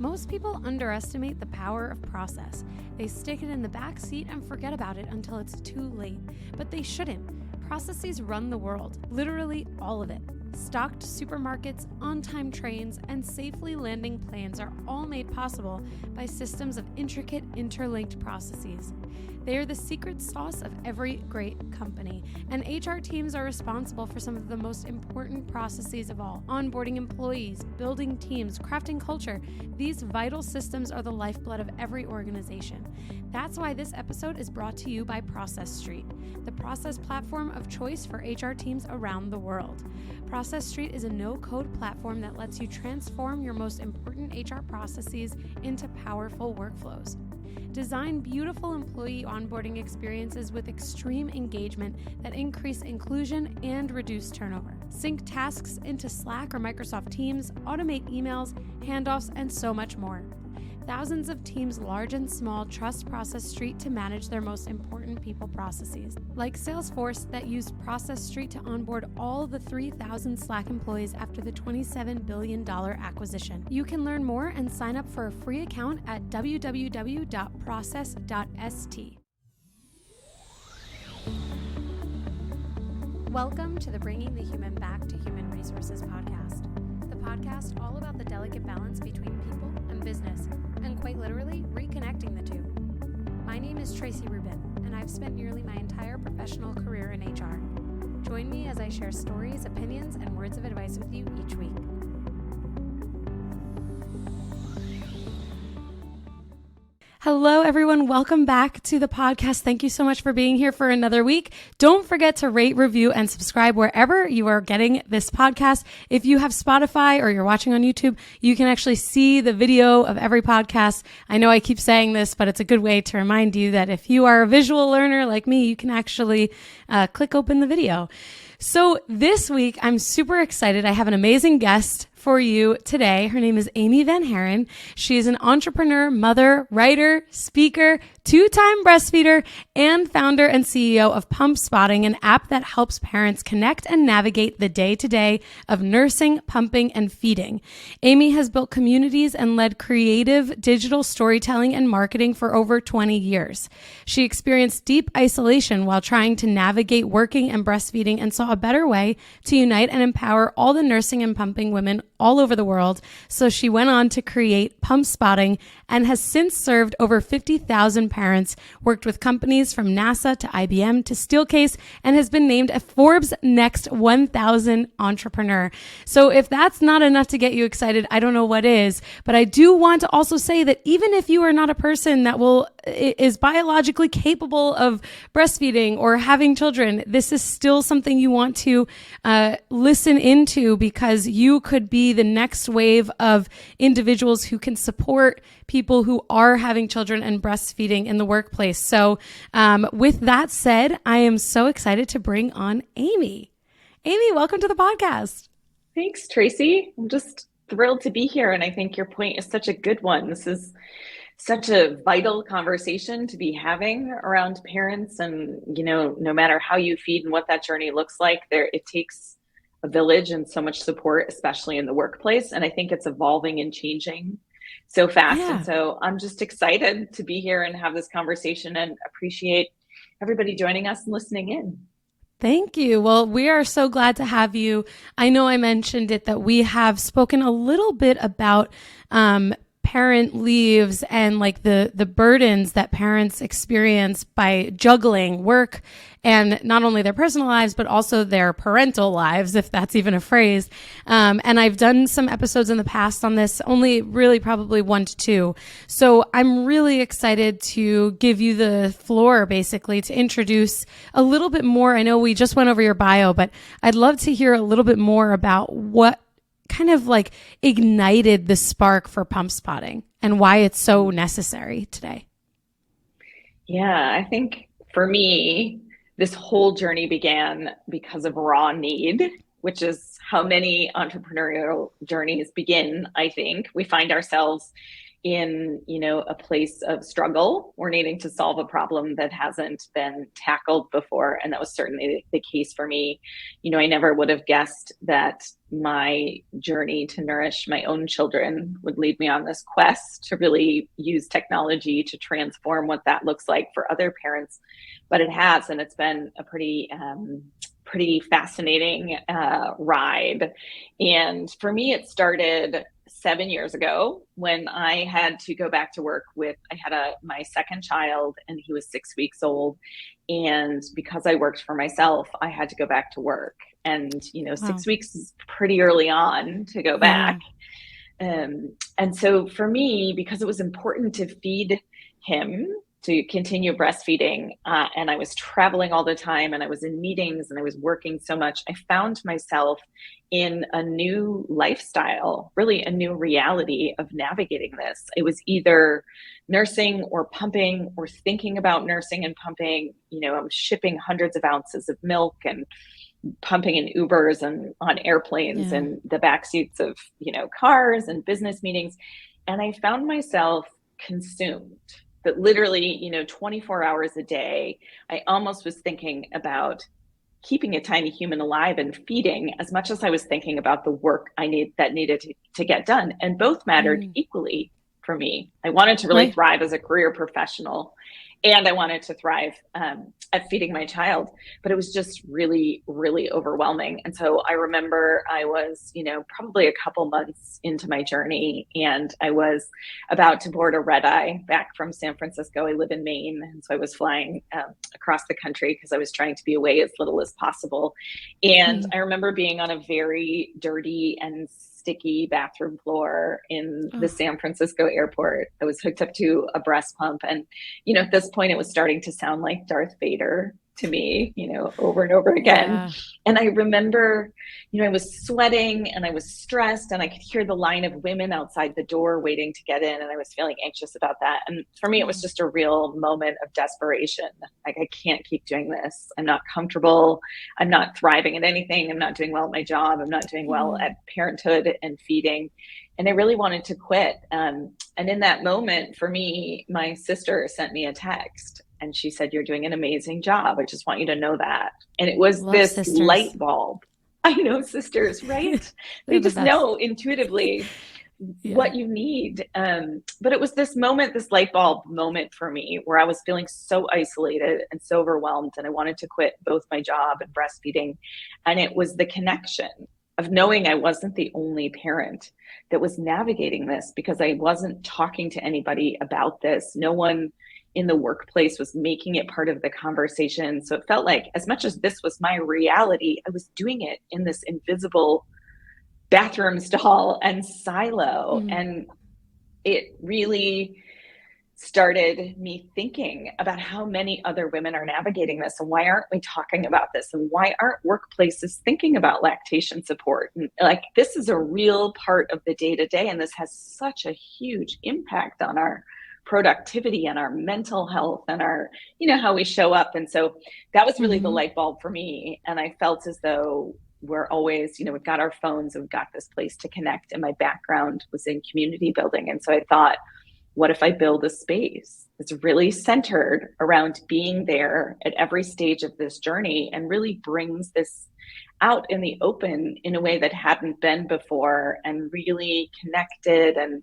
Most people underestimate the power of process. They stick it in the back seat and forget about it until it's too late. But they shouldn't. Processes run the world, literally all of it. Stocked supermarkets, on-time trains, and safely landing planes are all made possible by systems of intricate, interlinked processes. They are the secret sauce of every great company, and HR teams are responsible for some of the most important processes of all. Onboarding employees, building teams, crafting culture. These vital systems are the lifeblood of every organization. That's why this episode is brought to you by Process Street, the process platform of choice for HR teams around the world. Process Street is a no-code platform that lets you transform your most important HR processes into powerful workflows. Design beautiful employee onboarding experiences with extreme engagement that increase inclusion and reduce turnover. Sync tasks into Slack or Microsoft Teams, automate emails, handoffs, and so much more. Thousands of teams, large and small, trust Process Street to manage their most important people processes. Like Salesforce, that used Process Street to onboard all the 3,000 Slack employees after the $27 billion acquisition. You can learn more and sign up for a free account at www.process.st. Welcome to the Bringing the Human Back to Human Resources podcast. The podcast all about the delicate balance between people and business, and quite literally, reconnecting the two. My name is Tracy Rubin, and I've spent nearly my entire professional career in HR. Join me as I share stories, opinions, and words of advice with you each week. Hello, everyone. Welcome back to the podcast. Thank you so much for being here for another week. Don't forget to rate, review, and subscribe wherever you are getting this podcast. If you have Spotify or you're watching on YouTube, you can actually see the video of every podcast. I know I keep saying this, but it's a good way to remind you that if you are a visual learner like me, you can actually click open the video. So this week, I'm super excited. I have an amazing guest for you today. Her name is Amy VanHaren. She is an entrepreneur, mother, writer, speaker, two-time breastfeeder, and founder and CEO of Pumpspotting, an app that helps parents connect and navigate the day-to-day of nursing, pumping, and feeding. Amy has built communities and led creative digital storytelling and marketing for over 20 years. She experienced deep isolation while trying to navigate working and breastfeeding and saw a better way to unite and empower all the nursing and pumping women all over the world. So she went on to create Pumpspotting and has since served over 50,000 parents, worked with companies from NASA to IBM to Steelcase, and has been named a Forbes Next 1000 entrepreneur. So if that's not enough to get you excited, I don't know what is. But I do want to also say that even if you are not a person that is biologically capable of breastfeeding or having children, this is still something you want to listen into, because you could be the next wave of individuals who can support people who are having children and breastfeeding in the workplace. So with that said, I am so excited to bring on Amy. Amy, welcome to the podcast. Thanks, Tracy. I'm just thrilled to be here. And I think your point is such a good one. This is such a vital conversation to be having around parents. And, no matter how you feed and what that journey looks like, it takes a village and so much support, especially in the workplace. And I think it's evolving and changing so fast. Yeah. And so I'm just excited to be here and have this conversation, and appreciate everybody joining us and listening in. Thank you. Well, we are so glad to have you. I know I mentioned it that we have spoken a little bit about parent leaves and like the burdens that parents experience by juggling work and not only their personal lives, but also their parental lives, if that's even a phrase. And I've done some episodes in the past on this, only really probably 1 to 2. So I'm really excited to give you the floor, basically, to introduce a little bit more. I know we just went over your bio, but I'd love to hear a little bit more about what kind of like ignited the spark for Pumpspotting and why it's so necessary today. Yeah, I think for me, this whole journey began because of raw need, which is how many entrepreneurial journeys begin. I think we find ourselves in, a place of struggle or needing to solve a problem that hasn't been tackled before. And that was certainly the case for me. I never would have guessed that my journey to nourish my own children would lead me on this quest to really use technology to transform what that looks like for other parents. But it has, and it's been a pretty fascinating ride. And for me, it started 7 years ago when I had to go back to work I had my second child, and he was 6 weeks old. And because I worked for myself, I had to go back to work. And, Wow. 6 weeks is pretty early on to go back. And so for me, because it was important to feed him, to continue breastfeeding, and I was traveling all the time, and I was in meetings, and I was working so much, I found myself in a new lifestyle, really a new reality of navigating this. It was either nursing or pumping or thinking about nursing and pumping. I was shipping hundreds of ounces of milk and pumping in Ubers and on airplanes and the back seats of, cars and business meetings. And I found myself consumed. That literally, 24 hours a day, I almost was thinking about keeping a tiny human alive and feeding as much as I was thinking about the work that needed to get done. And both mattered equally for me. I wanted to really thrive as a career professional, and I wanted to thrive at feeding my child, but it was just really, really overwhelming. And so I remember I was, probably a couple months into my journey, and I was about to board a red eye back from San Francisco. I live in Maine, and so I was flying across the country because I was trying to be away as little as possible. And I remember being on a very dirty and sticky bathroom floor in the San Francisco airport. I was hooked up to a breast pump. And, at this point, it was starting to sound like Darth Vader to me, over and over again. Yeah. And I remember, I was sweating and I was stressed, and I could hear the line of women outside the door waiting to get in. And I was feeling anxious about that. And for me, it was just a real moment of desperation. Like, I can't keep doing this. I'm not comfortable. I'm not thriving at anything. I'm not doing well at my job. I'm not doing well at parenthood and feeding. And I really wanted to quit. And in that moment, for me, my sister sent me a text. And she said, "You're doing an amazing job. I just want you to know that." And it was this sisters. Light bulb. I know sisters, right? They just know intuitively what you need. But it was this moment, this light bulb moment for me, where I was feeling so isolated and so overwhelmed, and I wanted to quit both my job and breastfeeding. And it was the connection of knowing I wasn't the only parent that was navigating this, because I wasn't talking to anybody about this. No one in the workplace was making it part of the conversation. So it felt like, as much as this was my reality, I was doing it in this invisible bathroom stall and silo. And it really started me thinking about how many other women are navigating this, and why aren't we talking about this, and why aren't workplaces thinking about lactation support? And like, this is a real part of the day-to-day, and this has such a huge impact on our productivity and our mental health and our, how we show up. And so that was really the light bulb for me. And I felt as though we're always, we've got our phones and we've got this place to connect. And my background was in community building. And so I thought, what if I build a space that's really centered around being there at every stage of this journey, and really brings this out in the open in a way that hadn't been before, and really connected and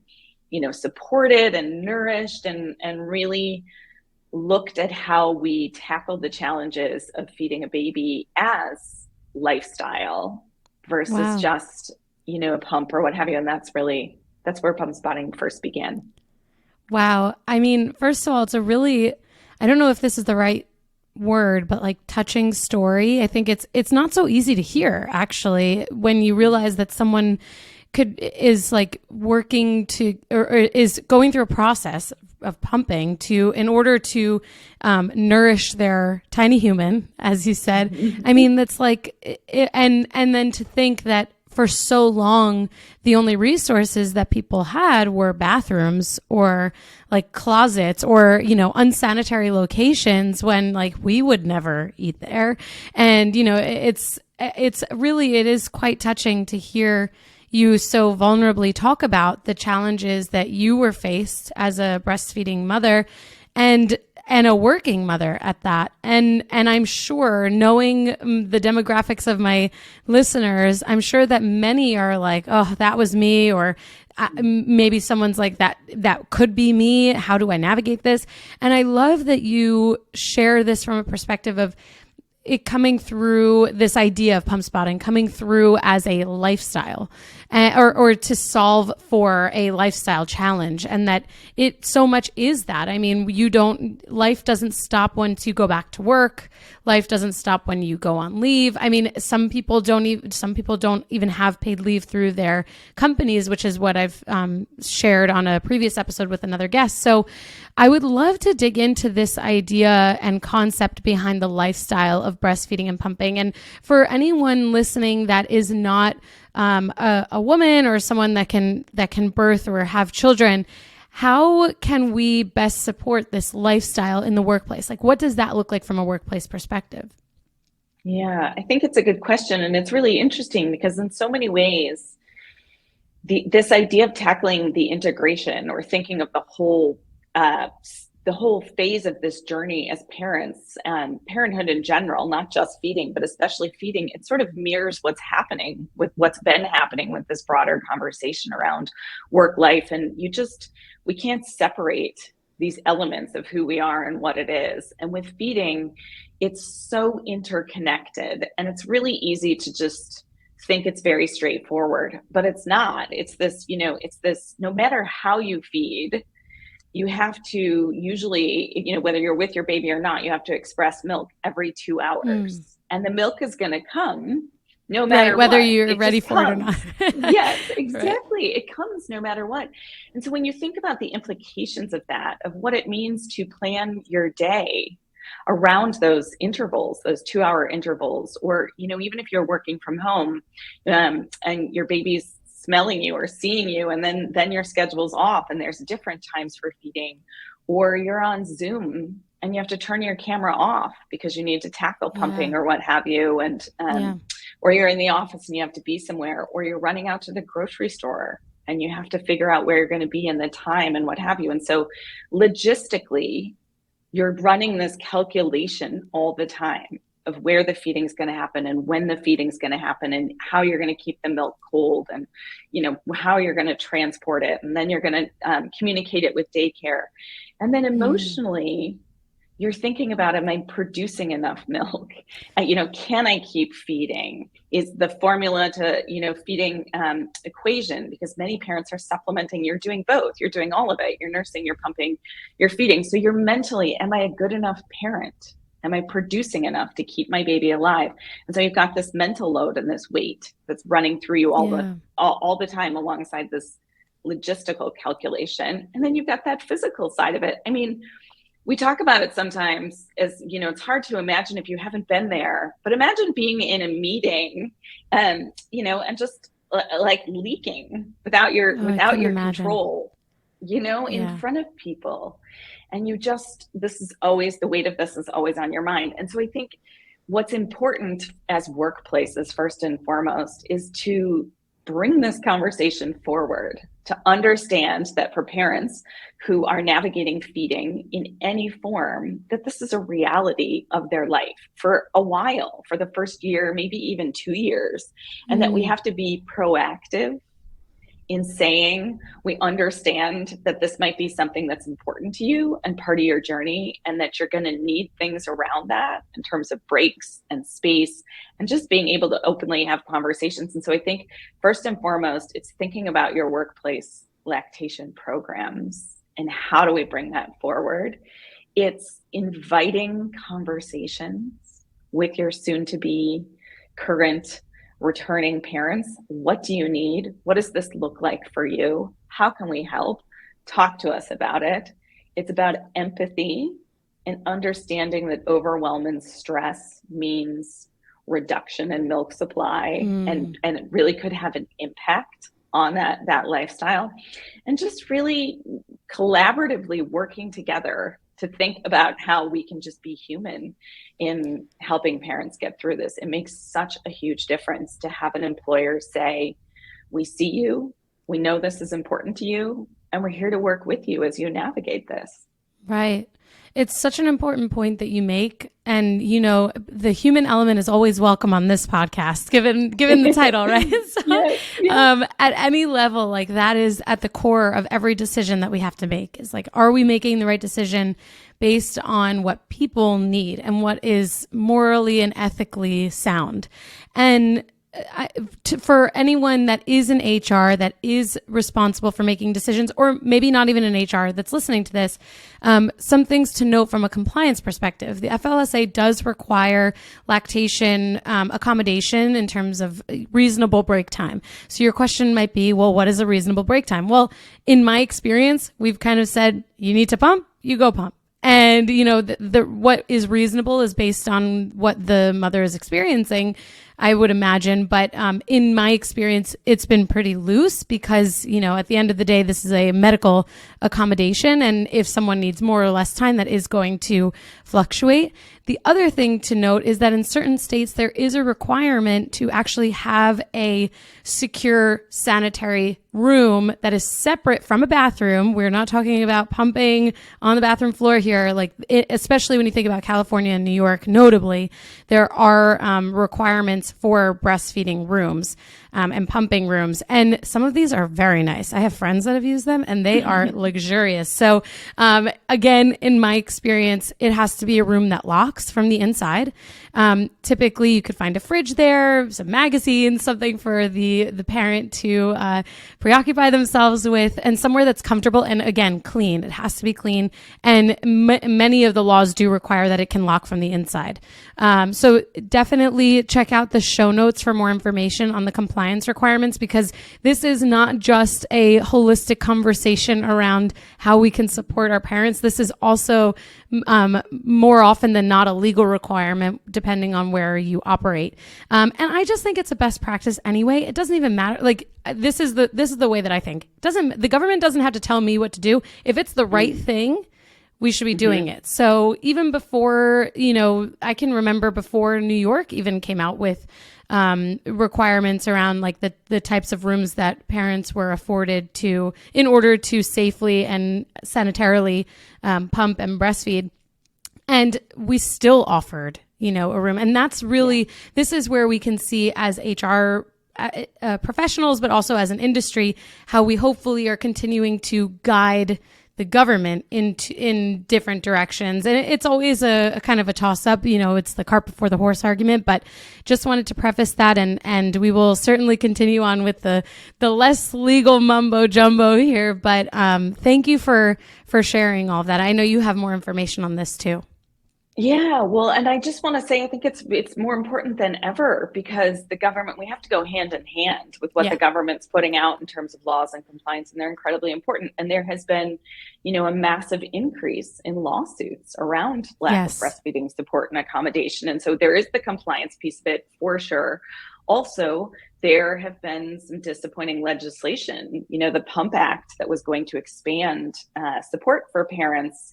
supported and nourished, and really looked at how we tackled the challenges of feeding a baby as lifestyle versus just, a pump or what have you. And that's where Pumpspotting first began. Wow. I mean, first of all, it's a really, I don't know if this is the right word, but like touching story. I think it's not so easy to hear, actually, when you realize that someone is like working to, or is going through a process of pumping in order to nourish their tiny human, as you said. I mean, that's like, and then to think that for so long, the only resources that people had were bathrooms or like closets or, unsanitary locations, when like we would never eat there. And, it is quite touching to hear you so vulnerably talk about the challenges that you were faced as a breastfeeding mother and a working mother at that. And I'm sure, knowing the demographics of my listeners, I'm sure that many are like, oh, that was me, or maybe someone's like, that could be me. How do I navigate this? And I love that you share this from a perspective of it coming through, this idea of pump spotting coming through as a lifestyle, or to solve for a lifestyle challenge, and that it so much is that. I mean, life doesn't stop once you go back to work. Life doesn't stop when you go on leave. I mean, some people don't even have paid leave through their companies, which is what I've shared on a previous episode with another guest. So I would love to dig into this idea and concept behind the lifestyle of breastfeeding and pumping. And for anyone listening that is not a woman or someone that can birth or have children, how can we best support this lifestyle in the workplace? Like, what does that look like from a workplace perspective? Yeah, I think it's a good question. And it's really interesting because in so many ways, this idea of tackling the integration or thinking of the whole phase of this journey as parents and parenthood in general, not just feeding, but especially feeding, it sort of mirrors what's been happening with this broader conversation around work life. And we can't separate these elements of who we are and what it is. And with feeding, it's so interconnected, and it's really easy to just think it's very straightforward, but it's not. It's this, no matter how you feed, you have to usually, whether you're with your baby or not, you have to express milk every 2 hours. And the milk is going to come no matter whether what. You're ready for it or not. Yes, exactly. Right. It comes no matter what. And so when you think about the implications of that, of what it means to plan your day around those intervals, those 2-hour intervals, or, even if you're working from home and your baby's smelling you or seeing you, and then your schedule's off and there's different times for feeding, or you're on Zoom and you have to turn your camera off because you need to tackle pumping or what have you, and or you're in the office and you have to be somewhere, or you're running out to the grocery store and you have to figure out where you're going to be in the time and what have you. And so logistically, you're running this calculation all the time of where the feeding's going to happen and when the feeding's going to happen and how you're going to keep the milk cold and, how you're going to transport it. And then you're going to communicate it with daycare. And then emotionally, you're thinking about, am I producing enough milk? Can I keep feeding? Is the formula to, feeding equation, because many parents are supplementing. You're doing both. You're doing all of it. You're nursing, you're pumping, you're feeding. So you're mentally, am I a good enough parent? Am I producing enough to keep my baby alive? And so you've got this mental load and this weight that's running through you all the time alongside this logistical calculation. And then you've got that physical side of it. I mean, we talk about it sometimes as, it's hard to imagine if you haven't been there, but imagine being in a meeting and just like leaking without your control, in front of people. And the weight of this is always on your mind. And so I think what's important as workplaces, first and foremost, is to bring this conversation forward, to understand that for parents who are navigating feeding in any form, that this is a reality of their life for a while, for the first year, maybe even 2 years, and that we have to be proactive in saying, we understand that this might be something that's important to you and part of your journey, and that you're going to need things around that in terms of breaks and space and just being able to openly have conversations. And so I think first and foremost, it's thinking about your workplace lactation programs and how do we bring that forward. It's inviting conversations with your soon to be current returning parents. What do you need? What does this look like for you? How can we help? Talk to us about it. It's about empathy and understanding that overwhelm and stress means reduction in milk supply and it really could have an impact on that lifestyle, and just really collaboratively working together to think about how we can just be human in helping parents get through this. It makes such a huge difference to have an employer say, We see you. We know this is important to you, and we're here to work with you as you navigate this. Right. It's such an important point that you make. And, you know, the human element is always welcome on this podcast, given the title, right? So, Yes. at any level, like that is at the core of every decision that we have to make is like, are we making the right decision based on what people need and what is morally and ethically sound? And for anyone that is in HR that is responsible for making decisions, or maybe not even in HR that's listening to this, some things to note from a compliance perspective. The FLSA does require lactation accommodation in terms of reasonable break time. So your question might be, well, what is a reasonable break time? Well, in my experience, we've kind of said, you need to pump, you go pump. And, you know, what is reasonable is based on what the mother is experiencing, I would imagine. But in my experience, it's been pretty loose because, you know, at the end of the day, this is a medical accommodation. And if someone needs more or less time, that is going to fluctuate. The other thing to note is that in certain states, there is a requirement to actually have a secure sanitary room that is separate from a bathroom. We're not talking about pumping on the bathroom floor here. Like, especially when you think about California and New York, notably, there are requirements for breastfeeding rooms and pumping rooms. And some of these are very nice. I have friends that have used them and they are luxurious. So again, in my experience, it has to be a room that locks from the inside. Typically, you could find a fridge there, some magazines, something for the parent to preoccupy themselves with, and somewhere that's comfortable and, again, clean. It has to be clean. And many of the laws do require that it can lock from the inside. So definitely check out the show notes for more information on the compliance requirements, because this is not just a holistic conversation around how we can support our parents. This is also more often than not a legal requirement, depending on where you operate. And I just think it's a best practice anyway. It doesn't even matter. Like, this is the way that I think. The government doesn't have to tell me what to do. If it's the right thing, we should be doing it. So even before, you know, I can remember before New York even came out with requirements around like the types of rooms that parents were afforded to in order to safely and sanitarily pump and breastfeed. And we still offered, you know, a room. And that's really, this is where we can see as HR professionals, but also as an industry, how we hopefully are continuing to guide the government in different directions. And it's always a kind of a toss up, you know, it's the cart before the horse argument, but just wanted to preface that. And we will certainly continue on with the less legal mumbo jumbo here. But thank you for sharing all of that. I know you have more information on this too. Yeah, well, and I just want to say, I think it's more important than ever, because the government, we have to go hand in hand with what the government's putting out in terms of laws and compliance, and they're incredibly important. And there has been, you know, a massive increase in lawsuits around lack of breastfeeding support and accommodation. And so there is the compliance piece of it for sure. Also, there have been some disappointing legislation, you know, the Pump Act that was going to expand support for parents,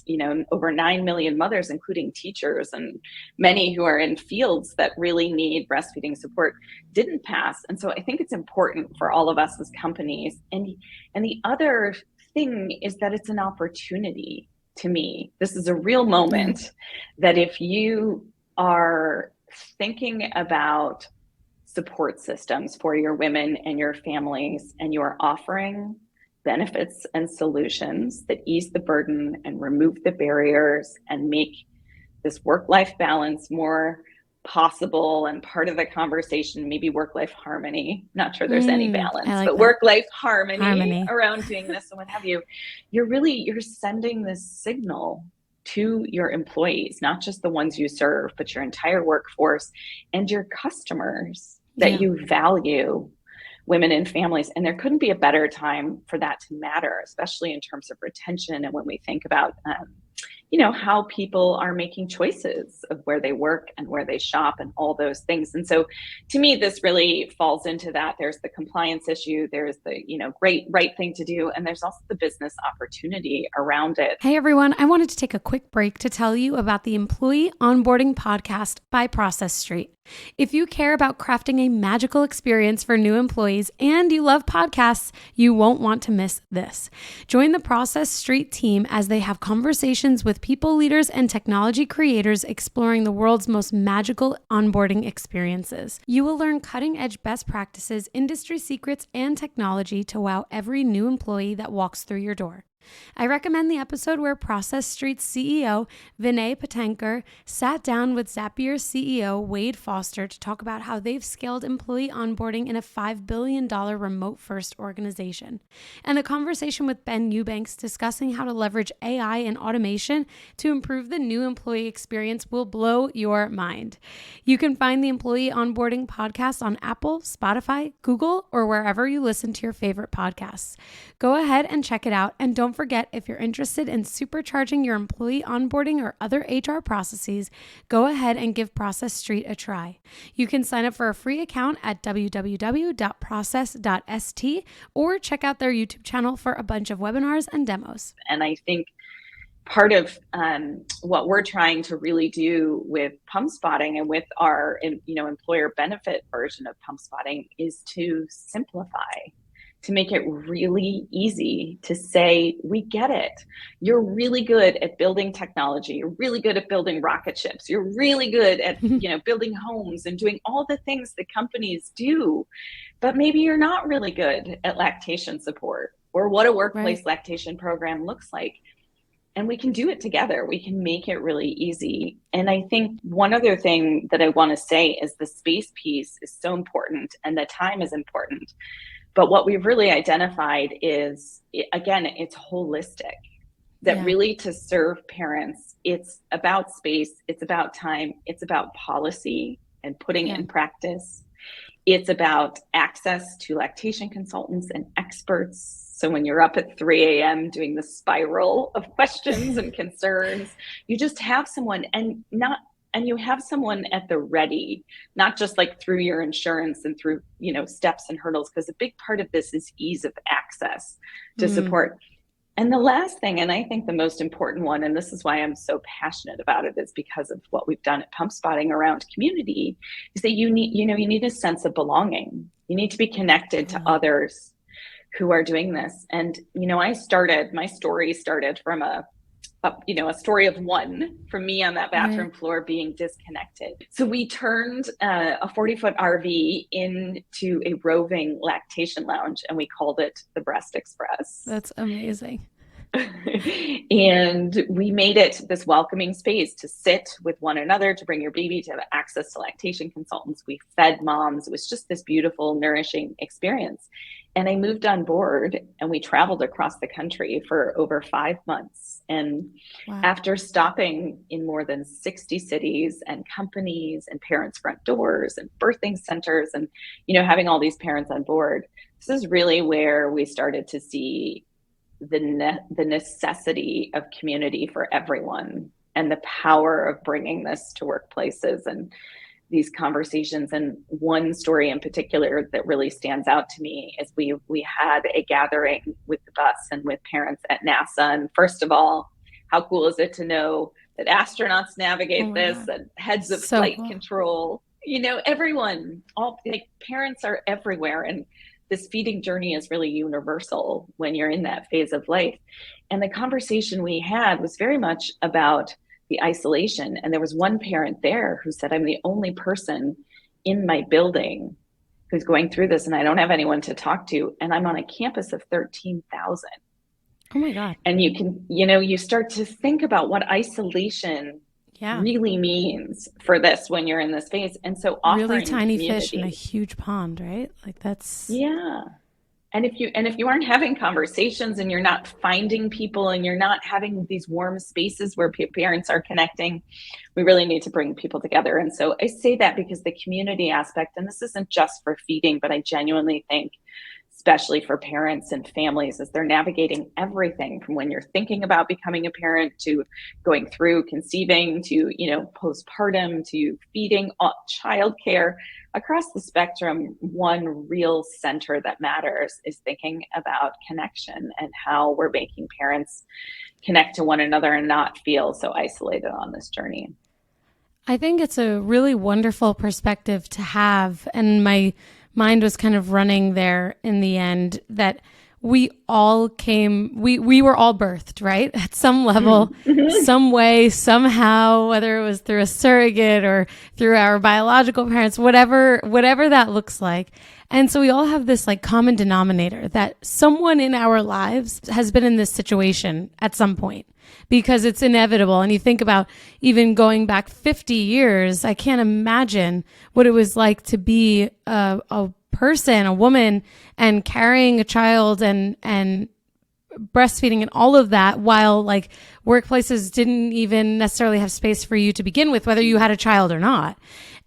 you know, over 9 million mothers, including teachers and many who are in fields that really need breastfeeding support, didn't pass. And so I think it's important for all of us as companies. And the other thing is that it's an opportunity to me. This is a real moment that if you are thinking about support systems for your women and your families, and you are offering benefits and solutions that ease the burden and remove the barriers and make this work-life balance more possible and part of the conversation, maybe work-life harmony. Not sure there's any balance, like but that. Work-life harmony around doing this and what have you. You're sending this signal to your employees, not just the ones you serve, but your entire workforce and your customers, that you value women and families. And there couldn't be a better time for that to matter, especially in terms of retention. And when we think about how people are making choices of where they work and where they shop and all those things. And so to me, this really falls into that. There's the compliance issue, there's the, great right thing to do, and there's also the business opportunity around it. Hey everyone, I wanted to take a quick break to tell you about the Employee Onboarding Podcast by Process Street. If you care about crafting a magical experience for new employees and you love podcasts, you won't want to miss this. Join the Process Street team as they have conversations with people leaders and technology creators exploring the world's most magical onboarding experiences. You will learn cutting-edge best practices, industry secrets, and technology to wow every new employee that walks through your door. I recommend the episode where Process Street's CEO, Vinay Patenkar, sat down with Zapier's CEO, Wade Foster, to talk about how they've scaled employee onboarding in a $5 billion remote-first organization, and the conversation with Ben Eubanks discussing how to leverage AI and automation to improve the new employee experience will blow your mind. You can find the Employee Onboarding Podcast on Apple, Spotify, Google, or wherever you listen to your favorite podcasts. Go ahead and check it out, and don't forget, if you're interested in supercharging your employee onboarding or other HR processes, go ahead and give Process Street a try. You can sign up for a free account at www.process.st or check out their YouTube channel for a bunch of webinars and demos. And I think part of what we're trying to really do with Pumpspotting and with our employer benefit version of Pumpspotting is to simplify, to make it really easy to say, we get it. You're really good at building technology. You're really good at building rocket ships. You're really good at, building homes and doing all the things that companies do. But maybe you're not really good at lactation support or what a workplace lactation program looks like. And we can do it together. We can make it really easy. And I think one other thing that I want to say is the space piece is so important and the time is important. But what we've really identified is, again, it's holistic, that really to serve parents, it's about space, it's about time, it's about policy and putting it in practice. It's about access to lactation consultants and experts. So when you're up at 3 a.m. doing the spiral of questions and concerns, you just have someone and you have someone at the ready, not just like through your insurance and through, steps and hurdles, because a big part of this is ease of access to support. And the last thing, and I think the most important one, and this is why I'm so passionate about it, is because of what we've done at Pumpspotting around community, is that you need a sense of belonging. You need to be connected to others who are doing this. And, my story started from a story of one from me on that bathroom floor being disconnected. So we turned a 40-foot RV into a roving lactation lounge, and we called it the Breast Express. That's amazing. And we made it this welcoming space to sit with one another, to bring your baby, to have access to lactation consultants. We fed moms. It was just this beautiful, nourishing experience. And I moved on board and we traveled across the country for over 5 months. And after stopping in more than 60 cities and companies and parents' front doors and birthing centers and, having all these parents on board, this is really where we started to see the necessity of community for everyone and the power of bringing this to workplaces and these conversations. And one story in particular that really stands out to me is we had a gathering with the bus and with parents at NASA. And first of all, how cool is it to know that astronauts navigate this and heads of flight control, everyone, parents are everywhere. And this feeding journey is really universal when you're in that phase of life. And the conversation we had was very much about the isolation. And there was one parent there who said, I'm the only person in my building who's going through this and I don't have anyone to talk to. And I'm on a campus of 13,000. Oh my God. And you can, you start to think about what isolation really means for this when you're in this phase. And so offering really tiny community, fish in a huge pond, right? Like that's And if you aren't having conversations and you're not finding people and you're not having these warm spaces where parents are connecting, we really need to bring people together. And so I say that because the community aspect, and this isn't just for feeding, but I genuinely think especially for parents and families as they're navigating everything from when you're thinking about becoming a parent to going through conceiving to, postpartum to feeding, childcare. Across the spectrum, one real center that matters is thinking about connection and how we're making parents connect to one another and not feel so isolated on this journey. I think it's a really wonderful perspective to have. And my mind was kind of running there in the end that we all we were all birthed, right? At some level, some way, somehow, whether it was through a surrogate or through our biological parents, whatever that looks like. And so we all have this like common denominator that someone in our lives has been in this situation at some point because it's inevitable. And you think about even going back 50 years, I can't imagine what it was like to be a person, a woman, and carrying a child and breastfeeding and all of that while like workplaces didn't even necessarily have space for you to begin with, whether you had a child or not.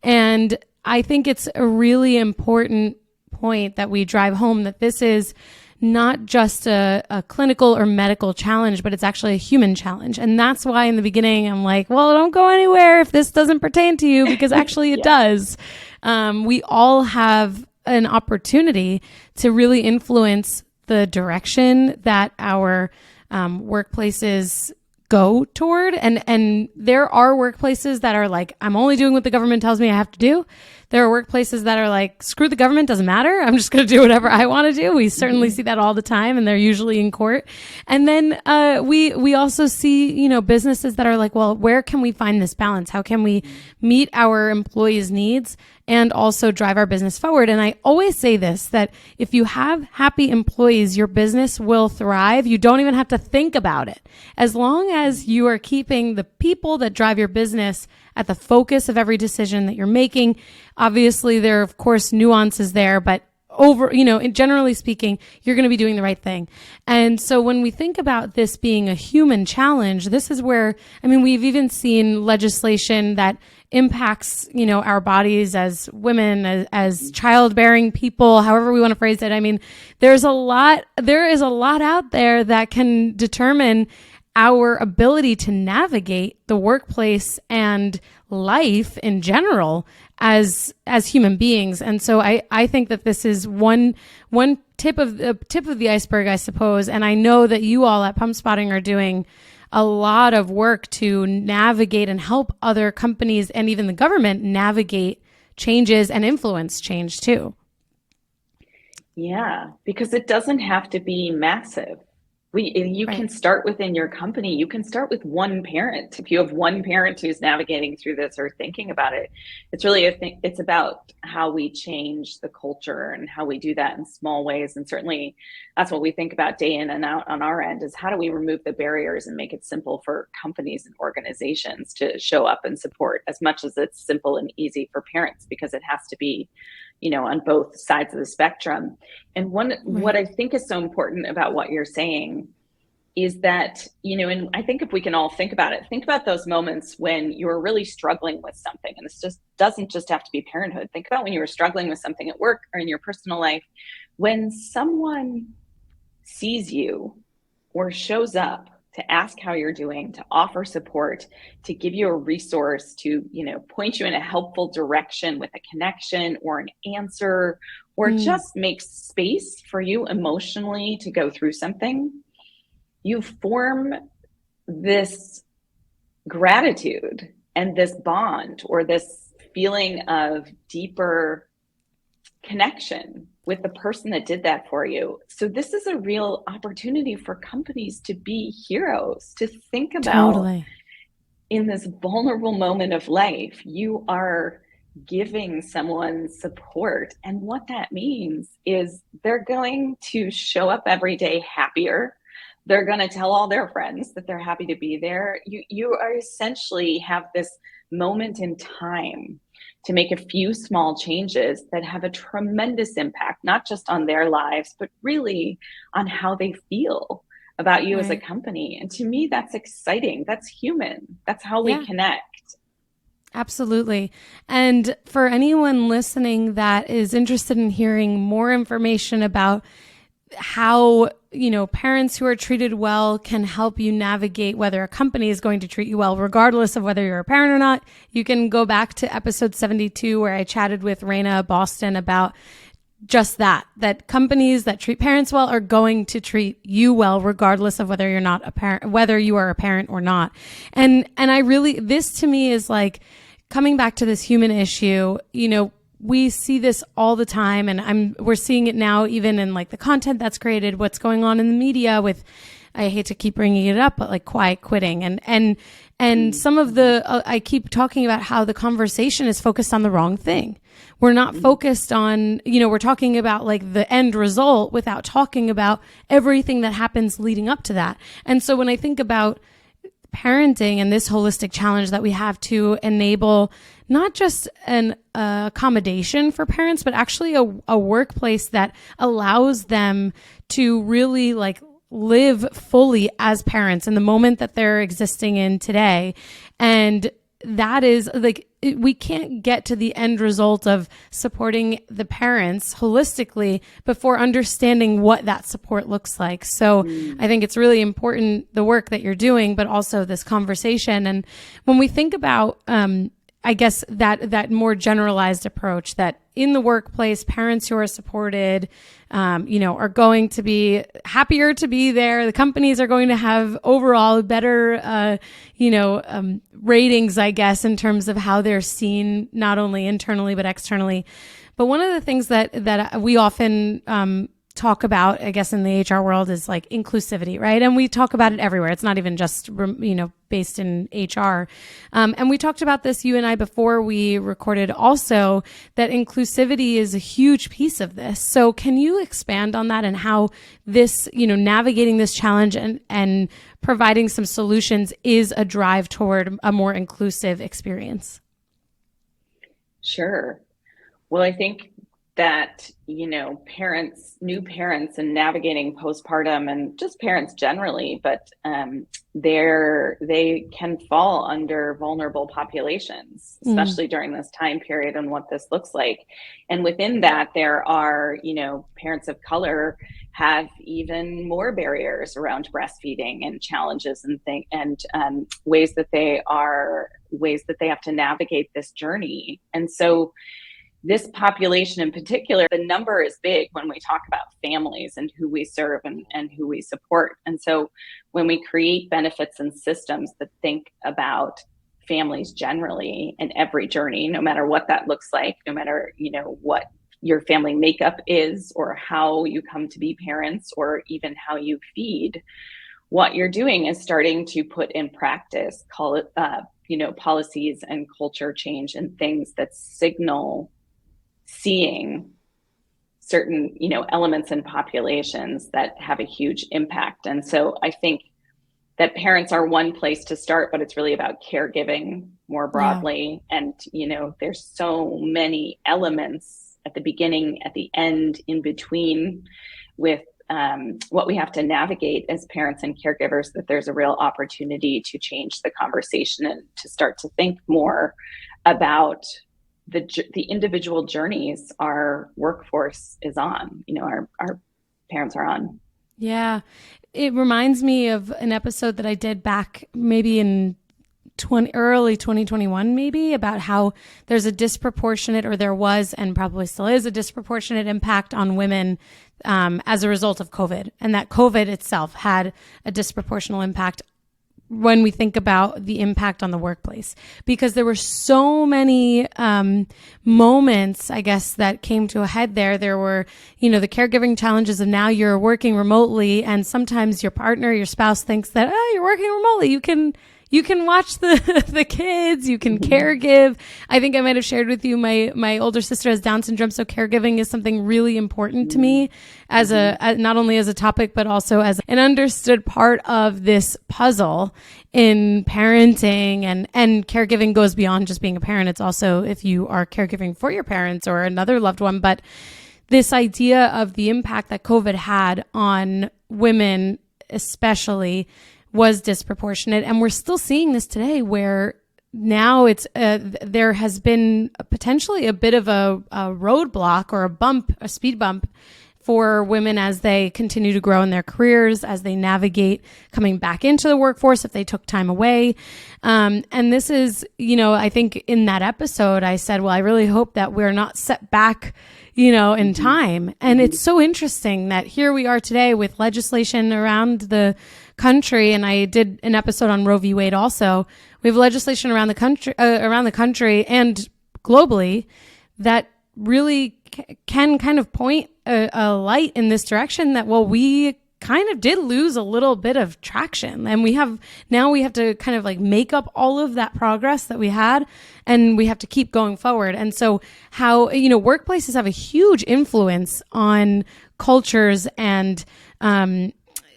And I think it's a really important point that we drive home that this is not just a clinical or medical challenge, but it's actually a human challenge. And that's why in the beginning, I'm like, well, don't go anywhere if this doesn't pertain to you, because actually it does. We all have an opportunity to really influence the direction that our workplaces go toward. And there are workplaces that are like, I'm only doing what the government tells me I have to do. There are workplaces that are like, screw the government, doesn't matter. I'm just going to do whatever I want to do. We certainly see that all the time, and they're usually in court. And then we also see, businesses that are like, well, where can we find this balance? How can we meet our employees' needs and also drive our business forward? And I always say this, that if you have happy employees, your business will thrive. You don't even have to think about it. As long as you are keeping the people that drive your business at the focus of every decision that you're making. Obviously, there are, of course, nuances there, but generally speaking, you're going to be doing the right thing. And so when we think about this being a human challenge, this is where, we've even seen legislation that impacts, our bodies as women, as childbearing people, however we want to phrase it. There is a lot out there that can determine our ability to navigate the workplace and life in general as human beings. And so I think that this is one tip of the iceberg, I suppose. And I know that you all at Pumpspotting are doing a lot of work to navigate and help other companies and even the government navigate changes and influence change too. Yeah, because it doesn't have to be massive. You can start within your company. You can start with one parent. If you have one parent who's navigating through this or thinking about it, it's really it's about how we change the culture and how we do that in small ways. And certainly that's what we think about day in and out on our end, is how do we remove the barriers and make it simple for companies and organizations to show up and support as much as it's simple and easy for parents, because it has to be on both sides of the spectrum. And what I think is so important about what you're saying is that, and I think if we can all think about it, think about those moments when you're really struggling with something. And this just doesn't just have to be parenthood. Think about when you were struggling with something at work or in your personal life, when someone sees you or shows up to ask how you're doing, to offer support, to give you a resource, to, point you in a helpful direction with a connection or an answer, or just make space for you emotionally to go through something, you form this gratitude and this bond or this feeling of deeper connection with the person that did that for you. So this is a real opportunity for companies to be heroes, to think about in this vulnerable moment of life, you are giving someone support. And what that means is they're going to show up every day happier. They're going to tell all their friends that they're happy to be there. You are essentially have this moment in time to make a few small changes that have a tremendous impact, not just on their lives, but really on how they feel about you as a company. And to me, that's exciting. That's human. That's how we connect. Absolutely. And for anyone listening that is interested in hearing more information about how, parents who are treated well can help you navigate whether a company is going to treat you well, regardless of whether you're a parent or not. You can go back to episode 72 where I chatted with Raina Boston about just that companies that treat parents well are going to treat you well, regardless of whether you're not a parent, whether you are a parent or not. And I really, this to me is like coming back to this human issue. We see this all the time, and we're seeing it now even in like the content that's created, what's going on in the media with, I hate to keep bringing it up, but like quiet quitting and some of I keep talking about how the conversation is focused on the wrong thing. We're not focused on, we're talking about like the end result without talking about everything that happens leading up to that. And so when I think about parenting and this holistic challenge that we have to enable not just an accommodation for parents, but actually a workplace that allows them to really like live fully as parents in the moment that they're existing in today. And that is like, we can't get to the end result of supporting the parents holistically before understanding what that support looks like. So I think it's really important, the work that you're doing, but also this conversation. And when we think about, I guess that more generalized approach that in the workplace, parents who are supported, are going to be happier to be there. The companies are going to have overall better, ratings, I guess, in terms of how they're seen, not only internally, but externally. But one of the things that we often, talk about, I guess, in the HR world is like inclusivity, right? And we talk about it everywhere. It's not even just, based in HR. And we talked about this, you and I, before we recorded also, that inclusivity is a huge piece of this. So can you expand on that and how this, navigating this challenge and providing some solutions is a drive toward a more inclusive experience? Sure. Well, I think that, new parents and navigating postpartum and just parents generally, but they can fall under vulnerable populations, especially during this time period and what this looks like. And within that, there are, parents of color have even more barriers around breastfeeding and challenges and ways that they have to navigate this journey. And so this population in particular, the number is big when we talk about families and who we serve and who we support. And so when we create benefits and systems that think about families generally and every journey, no matter what that looks like, no matter, what your family makeup is or how you come to be parents or even how you feed, what you're doing is starting to put in practice, policies and culture change and things that signal seeing certain, elements in populations that have a huge impact. And so I think that parents are one place to start, but it's really about caregiving more broadly. Yeah. And, there's so many elements at the beginning, at the end, in between with what we have to navigate as parents and caregivers, that there's a real opportunity to change the conversation and to start to think more about the individual journeys our workforce is on, our parents are on. Yeah. It reminds me of an episode that I did back maybe in early 2021, maybe, about how there's a disproportionate, or there was and probably still is a disproportionate impact on women as a result of COVID, and that COVID itself had a disproportional impact when we think about the impact on the workplace, because there were so many moments, I guess, that came to a head there. There were, the caregiving challenges of now you're working remotely, and sometimes your partner, your spouse thinks that, you're working remotely. You can watch the kids, you can caregive. I think I might have shared with you, my older sister has Down syndrome, so caregiving is something really important to me as not only as a topic, but also as an understood part of this puzzle in parenting, and caregiving goes beyond just being a parent. It's also if you are caregiving for your parents or another loved one. But this idea of the impact that COVID had on women, especially, was disproportionate. And we're still seeing this today, where now it's there has been potentially a bit of a roadblock or a speed bump for women as they continue to grow in their careers, as they navigate coming back into the workforce if they took time away. And this is, I think in that episode, I said, well, I really hope that we're not set back, in time. And it's so interesting that here we are today with legislation around the country. And I did an episode on Roe v. Wade also. We have legislation around the country and globally that really can kind of point a light in this direction that, well, we kind of did lose a little bit of traction, and we have to kind of like make up all of that progress that we had, and we have to keep going forward. And so how, workplaces have a huge influence on cultures and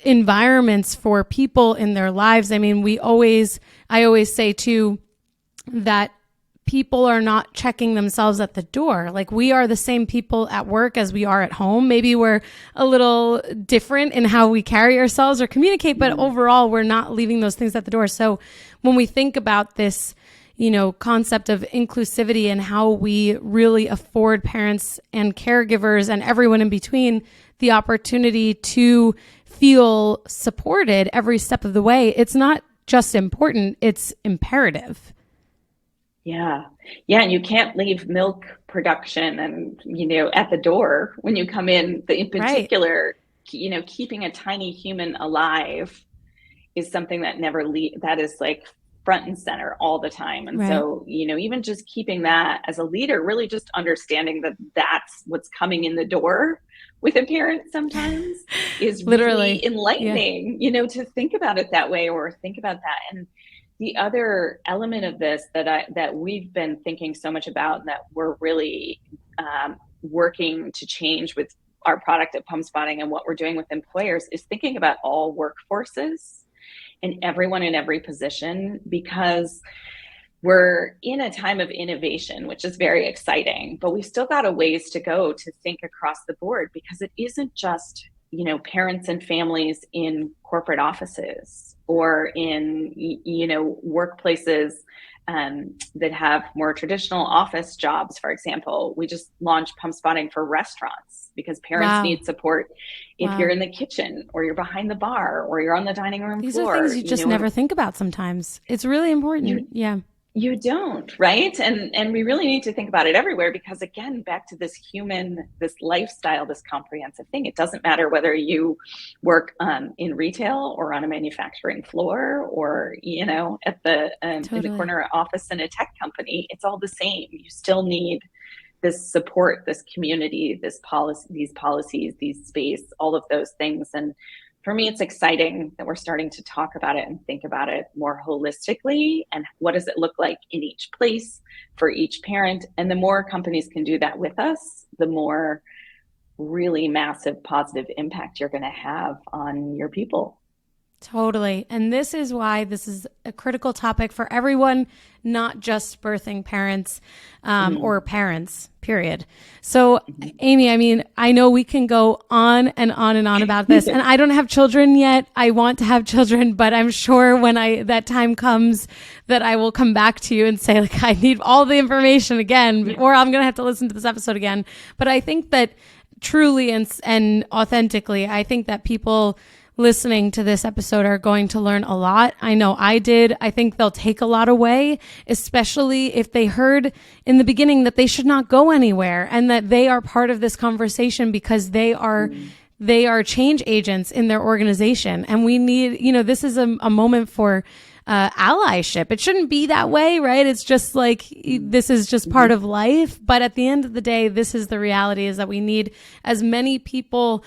environments for people in their lives. I mean, I always say too that people are not checking themselves at the door. Like, we are the same people at work as we are at home. Maybe we're a little different in how we carry ourselves or communicate, but overall, we're not leaving those things at the door. So when we think about this, concept of inclusivity and how we really afford parents and caregivers and everyone in between the opportunity to feel supported every step of the way, it's not just important, it's imperative. Yeah. And you can't leave milk production and, at the door when you come in particular, right. Keeping a tiny human alive is something that that is like front and center all the time. And right. So, even just keeping that as a leader, really just understanding that that's what's coming in the door with a parent sometimes is literally really enlightening, to think about it that way or think about that. And the other element of this that we've been thinking so much about and that we're really working to change with our product at Pumpspotting and what we're doing with employers is thinking about all workforces and everyone in every position, because we're in a time of innovation, which is very exciting, but we've still got a ways to go to think across the board, because it isn't just parents and families in corporate offices or in, workplaces that have more traditional office jobs. For example, we just launched Pumpspotting for restaurants because parents need support if you're in the kitchen or you're behind the bar or you're on the dining room floor. These are things you just never think about sometimes. It's really important. You don't, right? And we really need to think about it everywhere, because again, back to this lifestyle, this comprehensive thing. It doesn't matter whether you work in retail or on a manufacturing floor or, at the in the corner office in a tech company. It's all the same. You still need this support, this community, these policies, these space, all of those things. And for me, it's exciting that we're starting to talk about it and think about it more holistically. And what does it look like in each place for each parent? And the more companies can do that with us, the more really massive positive impact you're going to have on your people. Totally. And this is why this is a critical topic for everyone, not just birthing parents or parents, period. So, Amy, I mean, I know we can go on and on and on about this, and I don't have children yet. I want to have children, but I'm sure when that time comes that I will come back to you and say, like, I need all the information again, or I'm going to have to listen to this episode again. But I think that truly and authentically, I think that people listening to this episode are going to learn a lot. I know I did. I think they'll take a lot away, especially if they heard in the beginning that they should not go anywhere and that they are part of this conversation because they are change agents in their organization. And we need, this is a moment for allyship. It shouldn't be that way, right? It's just like, this is just part of life. But at the end of the day, this is the reality, is that we need as many people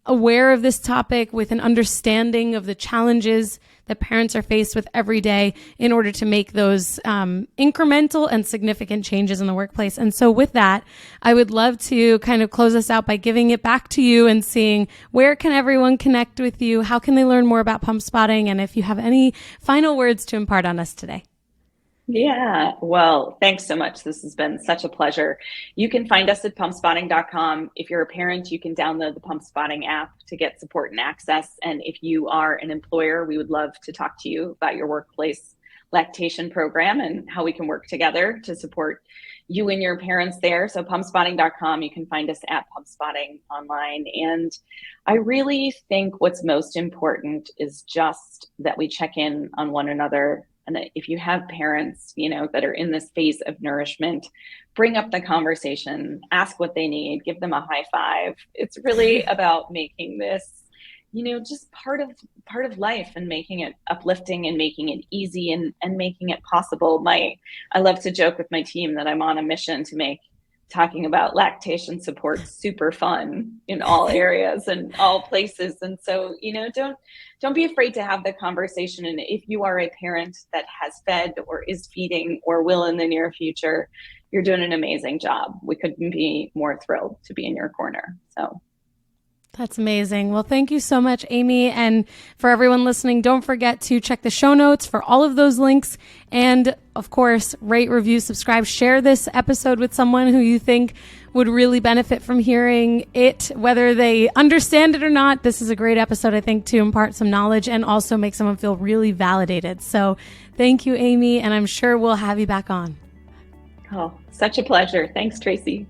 aware of this topic with an understanding of the challenges that parents are faced with every day in order to make those incremental and significant changes in the workplace. And so with that, I would love to kind of close us out by giving it back to you and seeing where can everyone connect with you? How can they learn more about Pumpspotting? And if you have any final words to impart on us today. Yeah, well, thanks so much. This has been such a pleasure. You can find us at pumpspotting.com. If you're a parent, you can download the Pumpspotting app to get support and access. And if you are an employer, we would love to talk to you about your workplace lactation program and how we can work together to support you and your parents there. So pumpspotting.com, you can find us at Pumpspotting online. And I really think what's most important is just that we check in on one another. And if you have parents, that are in this phase of nourishment, bring up the conversation, ask what they need, give them a high five. It's really about making this, just part of life, and making it uplifting and making it easy and making it possible. I love to joke with my team that I'm on a mission to make talking about lactation support super fun in all areas and all places. And so, don't be afraid to have the conversation. And if you are a parent that has fed or is feeding or will in the near future, you're doing an amazing job. We couldn't be more thrilled to be in your corner. So that's amazing. Well, thank you so much, Amy. And for everyone listening, don't forget to check the show notes for all of those links. And of course, rate, review, subscribe, share this episode with someone who you think would really benefit from hearing it, whether they understand it or not. This is a great episode, I think, to impart some knowledge and also make someone feel really validated. So thank you, Amy. And I'm sure we'll have you back on. Oh, such a pleasure. Thanks, Tracy.